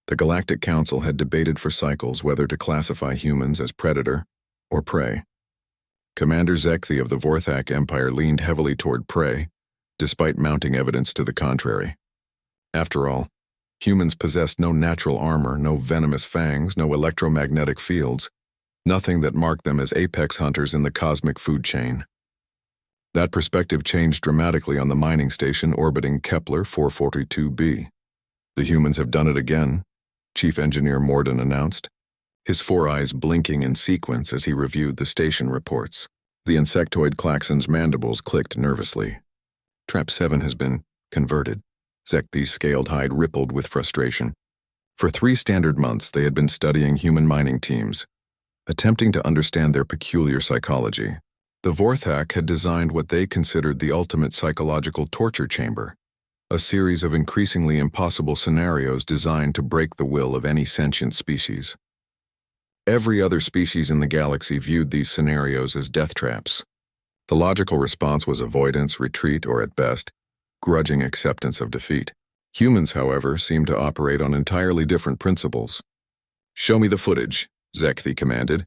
The Galactic Council had debated for cycles whether to classify humans as predator or prey. Commander Zekthi of the Vorthak Empire leaned heavily toward prey, despite mounting evidence to the contrary. After all, humans possessed no natural armor, no venomous fangs, no electromagnetic fields, nothing that marked them as apex hunters in the cosmic food chain. That perspective changed dramatically on the mining station orbiting Kepler 442b. The humans have done it again, Chief Engineer Morden announced, his four eyes blinking in sequence as he reviewed the station reports. The insectoid klaxon's mandibles clicked nervously. Trap 7 has been converted. Zekthi's scaled hide rippled with frustration. For 3 standard months, they had been studying human mining teams, attempting to understand their peculiar psychology. The Vorthak had designed what they considered the ultimate psychological torture chamber, a series of increasingly impossible scenarios designed to break the will of any sentient species. Every other species in the galaxy viewed these scenarios as death traps. The logical response was avoidance, retreat, or at best, grudging acceptance of defeat. Humans, however, seemed to operate on entirely different principles. "Show me the footage," Zekthi commanded.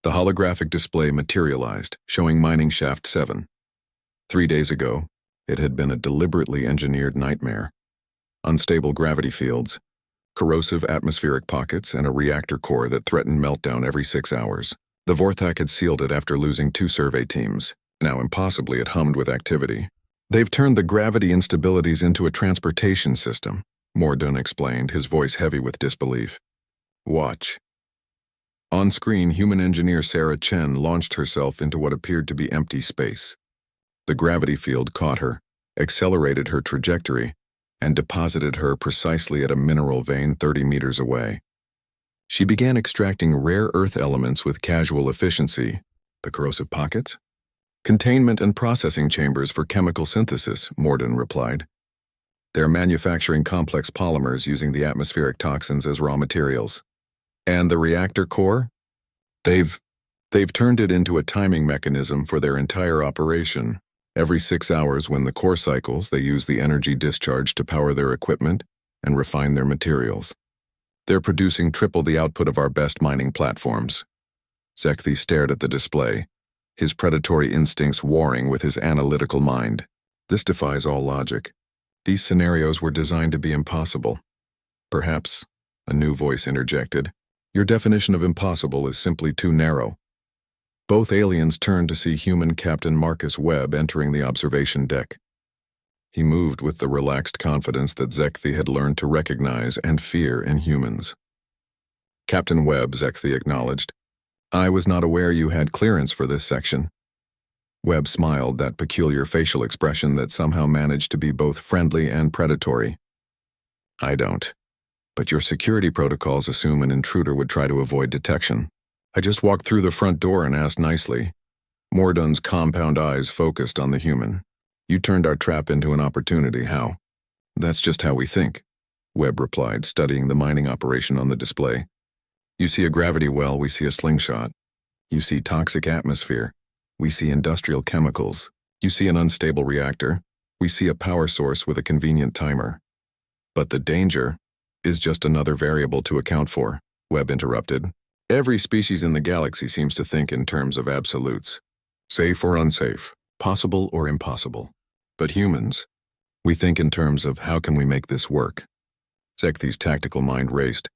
The holographic display materialized, showing mining shaft 7. 3 days ago, it had been a deliberately engineered nightmare. Unstable gravity fields, corrosive atmospheric pockets, and a reactor core that threatened meltdown every 6 hours. The Vorthak had sealed it after losing 2 survey teams. Now impossibly it hummed with activity. "They've turned the gravity instabilities into a transportation system," Morden explained, his voice heavy with disbelief. "Watch." On screen, human engineer Sarah Chen launched herself into what appeared to be empty space. The gravity field caught her, accelerated her trajectory, and deposited her precisely at a mineral vein 30 meters away. She began extracting rare earth elements with casual efficiency. The corrosive pockets? "Containment and processing chambers for chemical synthesis," Morden replied. "They're manufacturing complex polymers using the atmospheric toxins as raw materials." "And the reactor core?" They've turned it into a timing mechanism for their entire operation. Every 6 hours when the core cycles, they use the energy discharge to power their equipment and refine their materials. They're producing triple the output of our best mining platforms. Zekthi stared at the display, his predatory instincts warring with his analytical mind. "This defies all logic. These scenarios were designed to be impossible." "Perhaps," a new voice interjected, "your definition of impossible is simply too narrow." Both aliens turned to see human Captain Marcus Webb entering the observation deck. He moved with the relaxed confidence that Zekthi had learned to recognize and fear in humans. "Captain Webb," Zekthi acknowledged. "I was not aware you had clearance for this section." Webb smiled, that peculiar facial expression that somehow managed to be both friendly and predatory. "I don't. But your security protocols assume an intruder would try to avoid detection. I just walked through the front door and asked nicely." Morden's compound eyes focused on the human. "You turned our trap into an opportunity, how?" "That's just how we think," Webb replied, studying the mining operation on the display. "You see a gravity well, we see a slingshot. You see toxic atmosphere, we see industrial chemicals. You see an unstable reactor, we see a power source with a convenient timer. But the danger is just another variable to account for," Webb interrupted. "Every species in the galaxy seems to think in terms of absolutes. Safe or unsafe, possible or impossible. But humans, we think in terms of how can we make this work." Zekthi's tactical mind raced.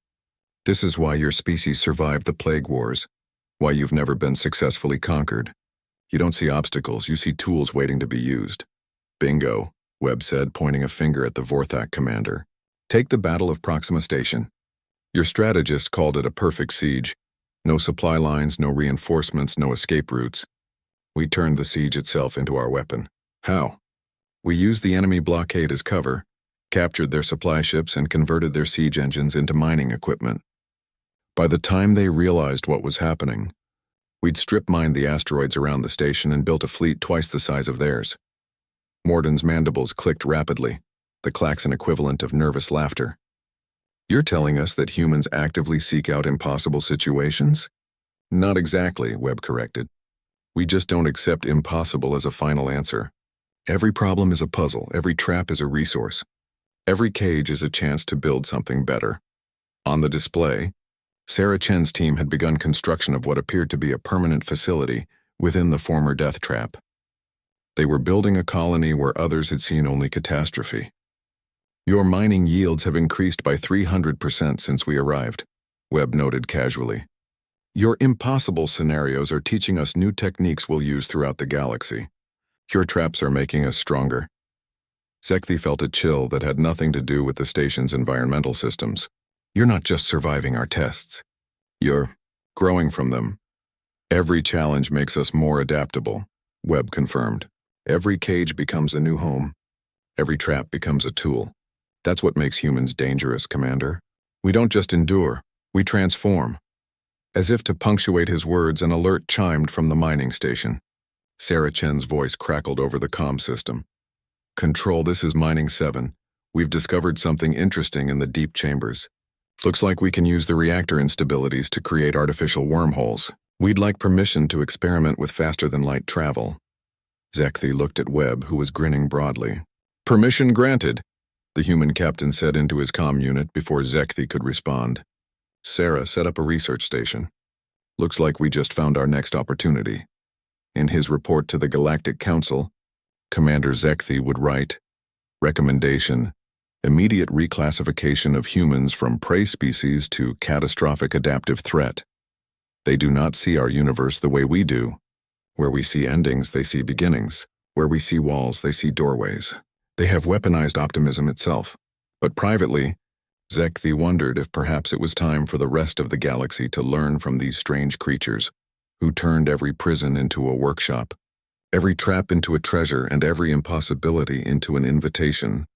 "This is why your species survived the plague wars, why you've never been successfully conquered. You don't see obstacles, you see tools waiting to be used." "Bingo," Webb said, pointing a finger at the Vorthak commander. "Take the Battle of Proxima Station. Your strategist called it a perfect siege. No supply lines, no reinforcements, no escape routes. We turned the siege itself into our weapon." "How?" "We used the enemy blockade as cover, captured their supply ships, and converted their siege engines into mining equipment. By the time they realized what was happening, we'd strip-mined the asteroids around the station and built a fleet twice the size of theirs." Morden's mandibles clicked rapidly, the klaxon equivalent of nervous laughter. "You're telling us that humans actively seek out impossible situations?" "Not exactly," Webb corrected. "We just don't accept impossible as a final answer. Every problem is a puzzle, every trap is a resource. Every cage is a chance to build something better." On the display, Sarah Chen's team had begun construction of what appeared to be a permanent facility within the former death trap. They were building a colony where others had seen only catastrophe. "Your mining yields have increased by 300% since we arrived," Webb noted casually. "Your impossible scenarios are teaching us new techniques we'll use throughout the galaxy. Your traps are making us stronger." Zekthi felt a chill that had nothing to do with the station's environmental systems. "You're not just surviving our tests. You're growing from them. Every challenge makes us more adaptable," Webb confirmed. "Every cage becomes a new home. Every trap becomes a tool. That's what makes humans dangerous, Commander. We don't just endure, we transform." As if to punctuate his words, an alert chimed from the mining station. Sarah Chen's voice crackled over the comm system. "Control, this is Mining 7. We've discovered something interesting in the deep chambers. Looks like we can use the reactor instabilities to create artificial wormholes. We'd like permission to experiment with faster-than-light travel." Zekthi looked at Webb, who was grinning broadly. "Permission granted," the human captain said into his comm unit before Zekthi could respond. "Sarah, set up a research station. Looks like we just found our next opportunity." In his report to the Galactic Council, Commander Zekthi would write, "Recommendation: immediate reclassification of humans from prey species to catastrophic adaptive threat. They do not see our universe the way we do. Where we see endings, they see beginnings. Where we see walls, they see doorways. They have weaponized optimism itself." But privately, Zekthi wondered if perhaps it was time for the rest of the galaxy to learn from these strange creatures, who turned every prison into a workshop, every trap into a treasure, and every impossibility into an invitation